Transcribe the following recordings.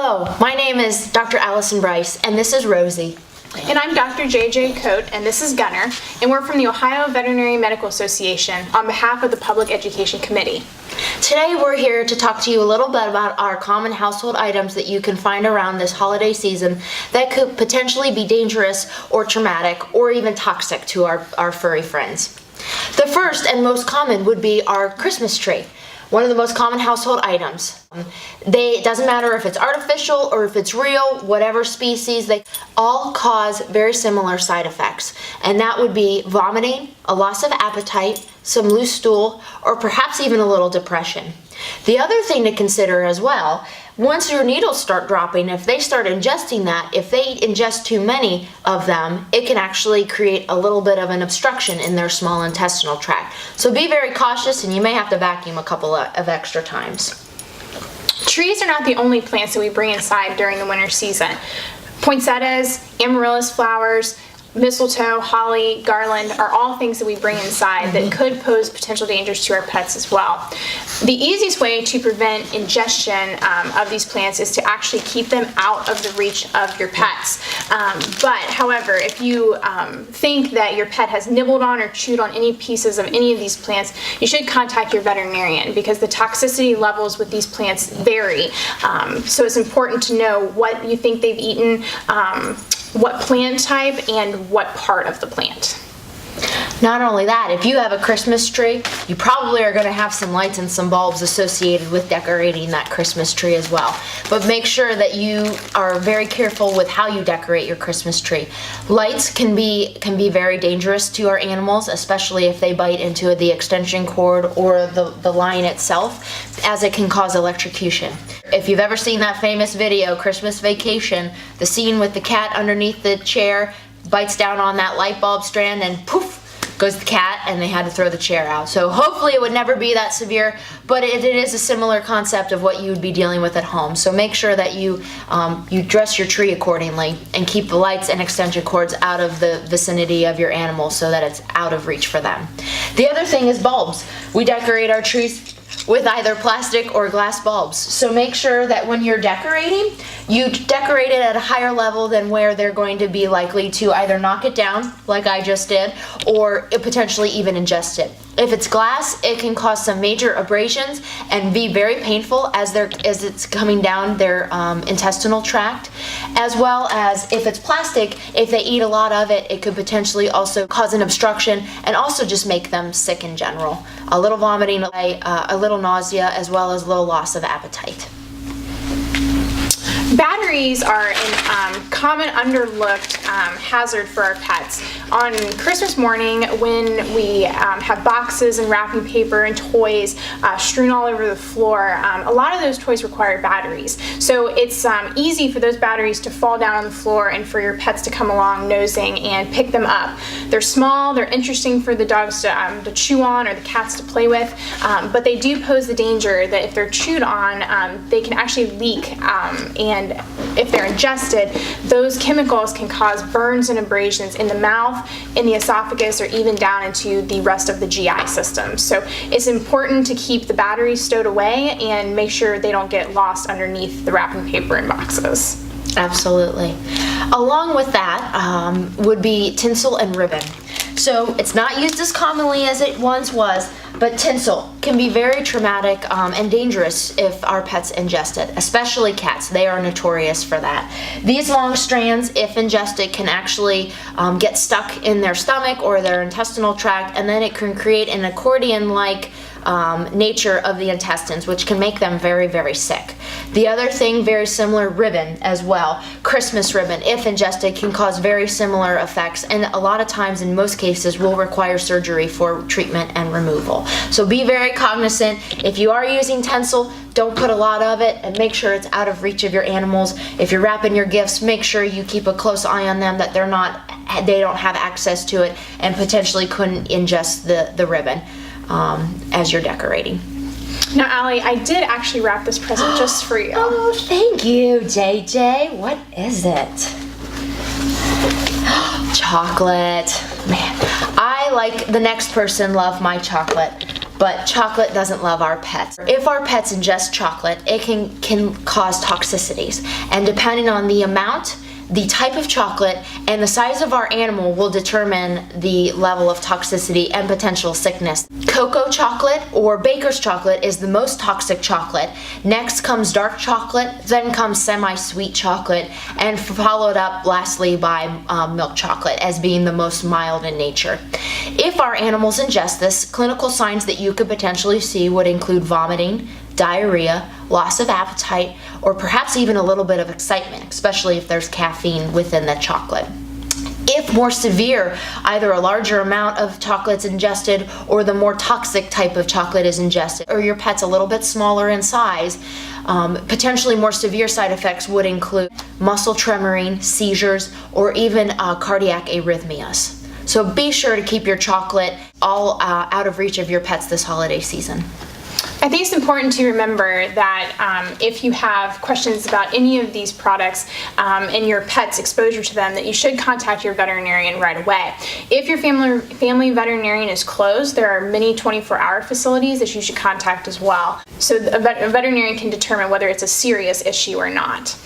Hello, my name is Dr. Allison Brys, and this is Rosie. And I'm Dr. JJ Coate, and this is Gunner, and we're from the Ohio Veterinary Medical Association on behalf of the Public Education Committee. Today we're here to talk to you a little bit about our common household items that you can find around this holiday season that could potentially be dangerous or traumatic or even toxic to our furry friends. The first and most common would be our Christmas tree. One of the most common household items. It doesn't matter if it's artificial or if it's real, whatever species, they all cause very similar side effects. And that would be vomiting, a loss of appetite, some loose stool, or perhaps even a little depression. The other thing to consider as well, once your needles start dropping, if they start ingesting that, if they ingest too many of them, it can actually create a little bit of an obstruction in their small intestinal tract. So be very cautious, and you may have to vacuum a couple of extra times. Trees are not the only plants that we bring inside during the winter season. Poinsettias, amaryllis flowers, mistletoe, holly, garland are all things that we bring inside that could pose potential dangers to our pets as well. The easiest way to prevent ingestion of these plants is to actually keep them out of the reach of your pets. However, if you think that your pet has nibbled on or chewed on any pieces of any of these plants, you should contact your veterinarian because the toxicity levels with these plants vary. So it's important to know what you think they've eaten, what plant type, and what part of the plant. Not only that, if you have a Christmas tree, you probably are going to have some lights and some bulbs associated with decorating that Christmas tree as well. But make sure that you are very careful with how you decorate your Christmas tree. Lights can be very dangerous to our animals, especially if they bite into the extension cord or the line itself, as it can cause electrocution. If you've ever seen that famous video, Christmas Vacation, the scene with the cat underneath the chair bites down on that light bulb strand and poof goes the cat, and they had to throw the chair out. So hopefully it would never be that severe, but it is a similar concept of what you would be dealing with at home. So make sure that you dress your tree accordingly and keep the lights and extension cords out of the vicinity of your animal so that it's out of reach for them. The other thing is bulbs. We decorate our trees with either plastic or glass bulbs. So make sure that when you're decorating, you decorate it at a higher level than where they're going to be likely to either knock it down, like I just did, or potentially even ingest it. If it's glass, it can cause some major abrasions and be very painful as it's coming down their intestinal tract, as well as if it's plastic, if they eat a lot of it, it could potentially also cause an obstruction and also just make them sick in general. A little vomiting, a little nausea, as well as a little loss of appetite. Batteries are a common underlooked hazard for our pets. On Christmas morning, when we have boxes and wrapping paper and toys strewn all over the floor, a lot of those toys require batteries. So it's easy for those batteries to fall down on the floor and for your pets to come along nosing and pick them up. They're small, they're interesting for the dogs to chew on or the cats to play with, but they do pose the danger that if they're chewed on, they can actually leak, and if they're ingested, those chemicals can cause burns and abrasions in the mouth, in the esophagus, or even down into the rest of the GI system. So it's important to keep the batteries stowed away and make sure they don't get lost underneath the wrapping paper and boxes. Absolutely. Along with that would be tinsel and ribbon. So it's not used as commonly as it once was, but tinsel can be very traumatic and dangerous if our pets ingest it, especially cats. They are notorious for that. These long strands, if ingested, can actually get stuck in their stomach or their intestinal tract, and then it can create an accordion-like nature of the intestines, which can make them very, very sick. The other thing, very similar, ribbon as well. Christmas ribbon, if ingested, can cause very similar effects, and a lot of times, in most cases, will require surgery for treatment and removal. So be very cognizant. If you are using tinsel, don't put a lot of it, and make sure it's out of reach of your animals. If you're wrapping your gifts, make sure you keep a close eye on them, that they don't have access to it and potentially couldn't ingest the ribbon as you're decorating. Now, Allie, I did actually wrap this present just for you. Oh, thank you, JJ. What is it? Chocolate. Man, I, like the next person, love my chocolate, but chocolate doesn't love our pets. If our pets ingest chocolate, it can cause toxicities, and depending on the amount, the type of chocolate, and the size of our animal will determine the level of toxicity and potential sickness. Cocoa chocolate or baker's chocolate is the most toxic chocolate. Next comes dark chocolate, then comes semi-sweet chocolate, and followed up lastly by milk chocolate as being the most mild in nature. If our animals ingest this, clinical signs that you could potentially see would include vomiting, diarrhea, loss of appetite, or perhaps even a little bit of excitement, especially if there's caffeine within the chocolate. If more severe, either a larger amount of chocolate's ingested or the more toxic type of chocolate is ingested, or your pet's a little bit smaller in size, potentially more severe side effects would include muscle tremoring, seizures, or even cardiac arrhythmias. So be sure to keep your chocolate all out of reach of your pets this holiday season. I think it's important to remember that if you have questions about any of these products and your pet's exposure to them, that you should contact your veterinarian right away. If your family veterinarian is closed, there are many 24-hour facilities that you should contact as well. So a veterinarian can determine whether it's a serious issue or not.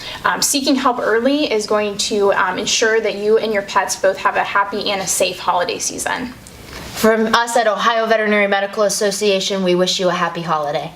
Seeking help early is going to ensure that you and your pets both have a happy and a safe holiday season. From us at Ohio Veterinary Medical Association, we wish you a happy holiday.